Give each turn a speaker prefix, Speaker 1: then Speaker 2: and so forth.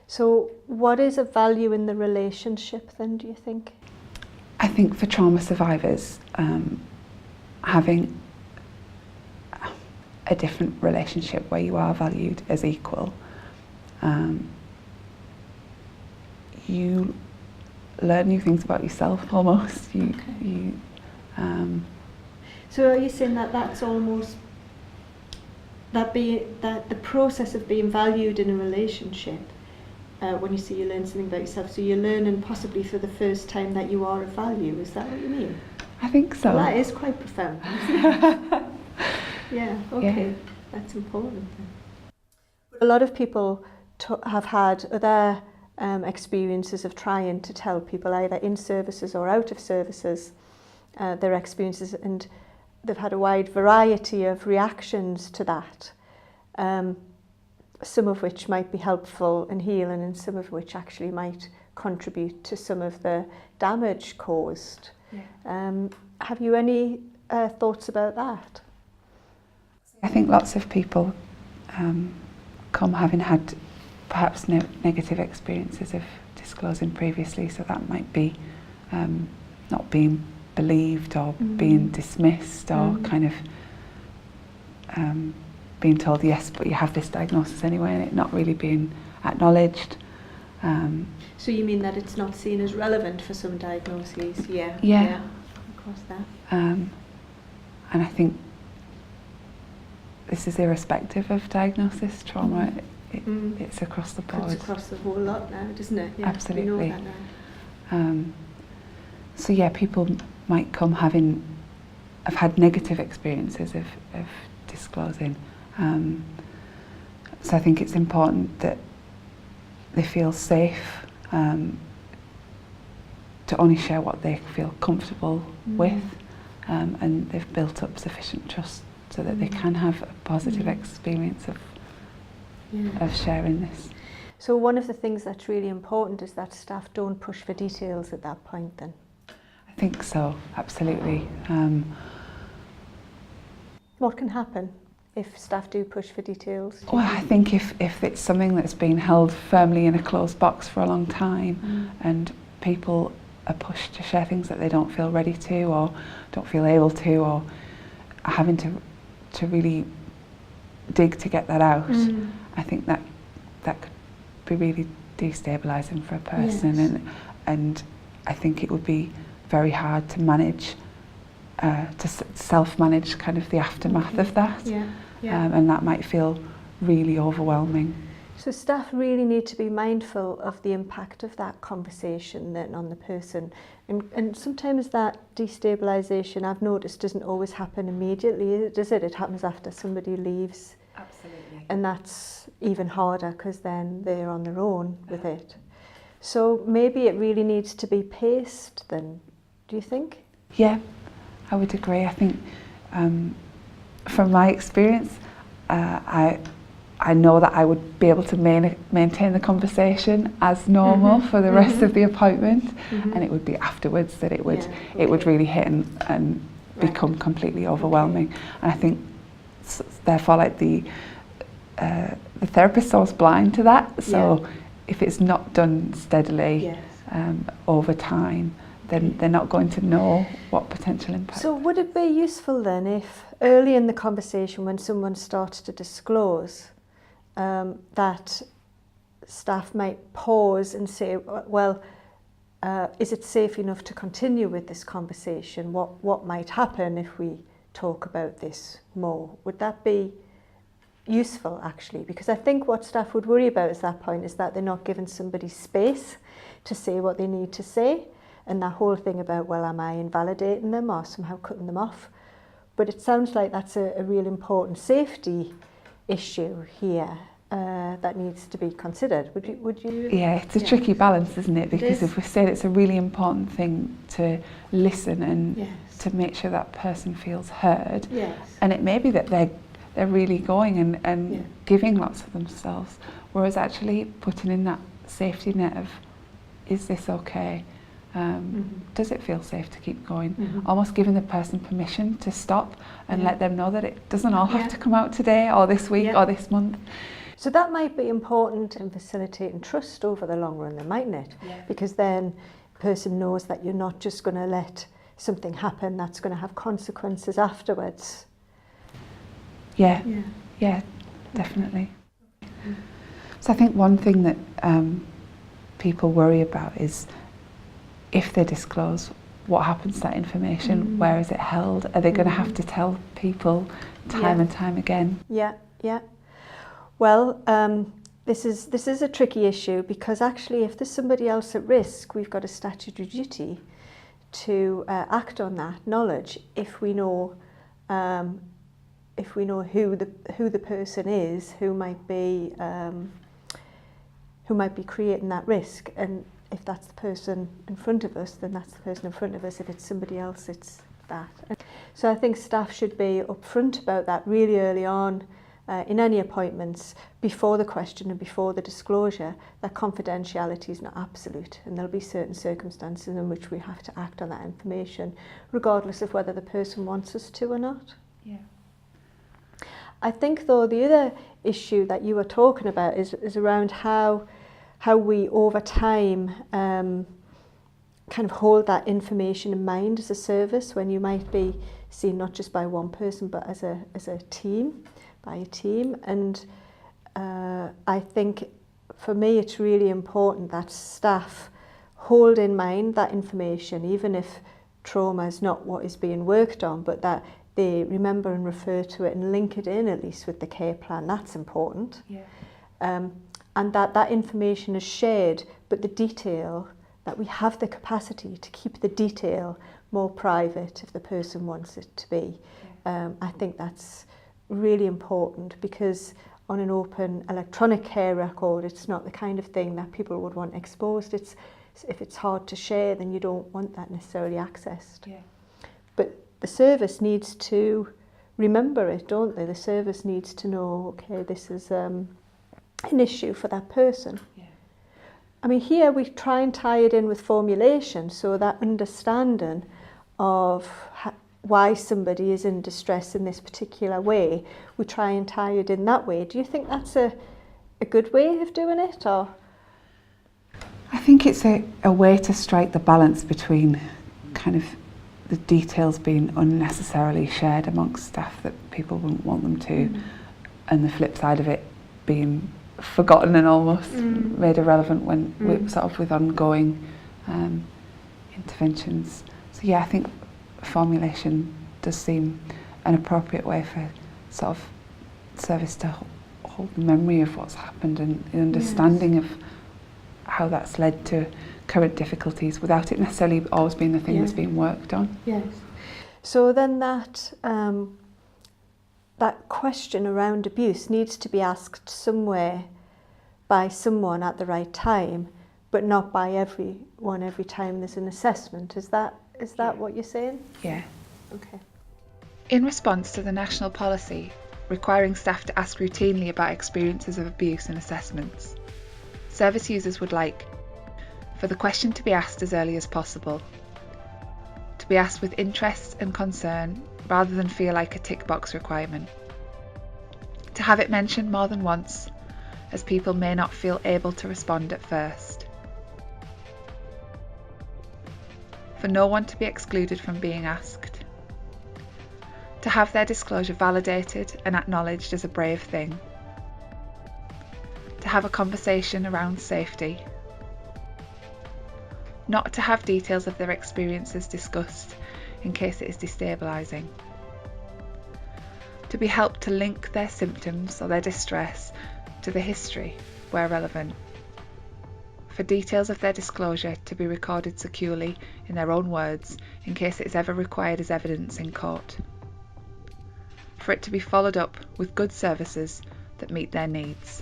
Speaker 1: So what is a value in the relationship then, do you think?
Speaker 2: I think for trauma survivors, having a different relationship where you are valued as equal, you learn new things about yourself almost.
Speaker 1: So are you saying that that's almost that the process of being valued in a relationship, when you say you learn something about yourself, so you're learning possibly for the first time that you are of value, is that what you mean?
Speaker 2: I think so.
Speaker 1: Well, that is quite profound, isn't it? Yeah, okay, yeah. That's important then. A lot of people have had other experiences of trying to tell people either in services or out of services their experiences, and they've had a wide variety of reactions to that, some of which might be helpful in healing and some of which actually might contribute to some of the damage caused. Yeah. Have you any thoughts about that?
Speaker 2: I think lots of people come having had perhaps negative experiences of disclosing previously, so that might be not being believed or being dismissed or kind of being told yes, but you have this diagnosis anyway, and it not really being acknowledged.
Speaker 1: So you mean that it's not seen as relevant for some diagnoses? Yeah. Across that.
Speaker 2: And I think this is irrespective of diagnosis, trauma. It's across the board.
Speaker 1: It's across the whole lot now, doesn't it? Yeah,
Speaker 2: absolutely.
Speaker 1: We know that now.
Speaker 2: So yeah, people might come have had negative experiences of disclosing. So I think it's important that they feel safe to only share what they feel comfortable with, and they've built up sufficient trust so that they can have a positive experience of sharing this.
Speaker 1: So one of the things that's really important is that staff don't push for details at that point then?
Speaker 2: I think so, absolutely.
Speaker 1: What can happen if staff do push for details?
Speaker 2: Well, I think if it's something that's been held firmly in a closed box for a long time and people are pushed to share things that they don't feel ready to or don't feel able to, or are having to really dig to get that out, I think that could be really destabilising for a person. Yes. And I think it would be very hard to manage, to self-manage kind of the aftermath of that. And that might feel really overwhelming.
Speaker 1: So staff really need to be mindful of the impact of that conversation then on the person. And sometimes that destabilisation, I've noticed, doesn't always happen immediately, does it? It happens after somebody leaves.
Speaker 2: Absolutely.
Speaker 1: And that's even harder because then they're on their own with it. So maybe it really needs to be paced then, do you think?
Speaker 2: Yeah, I would agree. I think from my experience, I know that I would be able to maintain the conversation as normal for the rest of the appointment, and it would be afterwards that it would really hit and become completely overwhelming. And I think therefore, like the therapist is blind to that. So if it's not done steadily over time, then they're not going to know what potential impact.
Speaker 1: So would it be useful then if early in the conversation when someone starts to disclose, that staff might pause and say, well, is it safe enough to continue with this conversation? What might happen if we talk about this more? Would that be useful actually? Because I think what staff would worry about at that point is that they're not giving somebody space to say what they need to say, and that whole thing about, well, am I invalidating them or somehow cutting them off? But it sounds like that's a real important safety issue here that needs to be considered. Would you?
Speaker 2: Yeah, it's a tricky balance, isn't it? Because if we're saying it's a really important thing to listen and to make sure that person feels heard, and it may be that they're really going and giving lots of themselves, whereas actually putting in that safety net of, is this okay? Does it feel safe to keep going? Almost giving the person permission to stop and let them know that it doesn't all have to come out today or this week or this month.
Speaker 1: So that might be important in facilitating trust over the long run, then, mightn't it?
Speaker 2: Yeah.
Speaker 1: Because then the person knows that you're not just going to let something happen that's going to have consequences afterwards.
Speaker 2: Yeah, definitely. So I think one thing that people worry about is if they disclose, what happens to that information? Where is it held? Are they going to have to tell people time and time again?
Speaker 1: Yeah. Well, this is a tricky issue, because actually if there's somebody else at risk, we've got a statutory duty to act on that knowledge if we know who the person is who might be creating that risk. And if that's the person in front of us, then that's the person in front of us. If it's somebody else, it's that. So I think staff should be upfront about that really early on in any appointments, before the question and before the disclosure, that confidentiality is not absolute, and there'll be certain circumstances in which we have to act on that information, regardless of whether the person wants us to or not.
Speaker 2: Yeah.
Speaker 1: I think, though, the other issue that you were talking about is around how we over time kind of hold that information in mind as a service, when you might be seen not just by one person but as a team, by a team. And I think for me it's really important that staff hold in mind that information, even if trauma is not what is being worked on, but that they remember and refer to it and link it in at least with the care plan. That's important.
Speaker 2: Yeah.
Speaker 1: And that information is shared, but the detail, that we have the capacity to keep the detail more private if the person wants it to be. I think that's really important, because on an open electronic care record, it's not the kind of thing that people would want exposed. If it's hard to share, then you don't want that necessarily accessed.
Speaker 2: Yeah.
Speaker 1: But the service needs to remember it, don't they? The service needs to know, okay, this is an issue for that person.
Speaker 2: Yeah.
Speaker 1: I mean, here we try and tie it in with formulation, so that understanding of why somebody is in distress in this particular way, we try and tie it in that way. Do you think that's a good way of doing it, or?
Speaker 2: I think it's a way to strike the balance between kind of the details being unnecessarily shared amongst staff that people wouldn't want them to, and the flip side of it being forgotten and almost made irrelevant when with ongoing interventions. So yeah, I think formulation does seem an appropriate way for sort of service to hold memory of what's happened and understanding of how that's led to current difficulties, without it necessarily always being the thing that's being worked on.
Speaker 1: Yes. So then that question around abuse needs to be asked somewhere by someone at the right time, but not by everyone every time there's an assessment. Is that what you're saying?
Speaker 2: Yeah.
Speaker 1: Okay.
Speaker 2: In response to the national policy requiring staff to ask routinely about experiences of abuse and assessments, service users would like for the question to be asked as early as possible, to be asked with interest and concern rather than feel like a tick box requirement, to have it mentioned more than once, as people may not feel able to respond at first, for no one to be excluded from being asked, to have their disclosure validated and acknowledged as a brave thing, to have a conversation around safety, not to have details of their experiences discussed in case it is destabilising, to be helped to link their symptoms or their distress to the history where relevant, for details of their disclosure to be recorded securely in their own words in case it is ever required as evidence in court, for it to be followed up with good services that meet their needs.